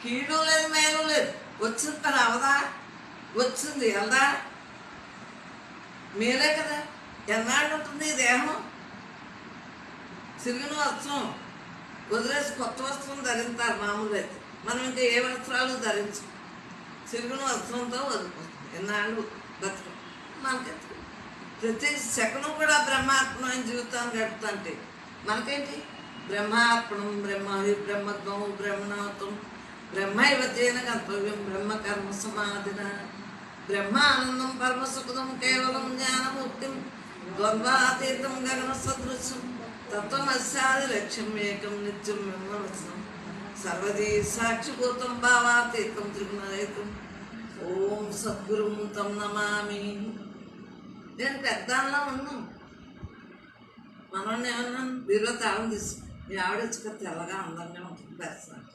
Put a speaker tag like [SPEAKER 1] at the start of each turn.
[SPEAKER 1] కీడు లేదు, మేలు లేదు. వచ్చింది పని అవదా? వచ్చింది వెళ్దా? మేలే కదా. ఎన్నాళ్ళు ఉంటుంది ఈ దేహం? సిరిగిన వస్త్రం వదిలేసి కొత్త వస్త్రం ధరిస్తారు మామూలు అయితే. మనం ఇంకా ఏ వస్త్రాలు ధరించం. సిరిగిన వస్త్రంతో వదిలిపోతుంది. ఎన్నాళ్ళు బతుకు మనకి ప్రతి సెకండ్ కూడా బ్రహ్మార్పణమైన జీవితాన్ని గడుపుతుంటే మనకేంటి? బ్రహ్మార్పణం, బ్రహ్మత్వం, బ్రహ్మణత్వం, బ్రహ్మైవతేన గంతవ్యం, బ్రహ్మకర్మ సమాధిన, బ్రహ్మానందం పరమసుఖదం, కేవలం జ్ఞానముక్తిం, ద్వంద్వాతీతం గగన సదృశం, తత్వమస్యాది లక్ష్యం ఏకం నిత్యం బ్రహ్మవచనం, సర్వదీ సాక్షిభూతం భావాతీతం త్రిగుణరహితం. ఓం సద్గురుం తం నమామి. నేను పెద్దాల్లో ఉన్నాను. మనల్ని ఏమన్నాను? బీరువా తాళం తీసుకు మీ ఆవిడ తెల్లగా అందంగా ఉంటుంది.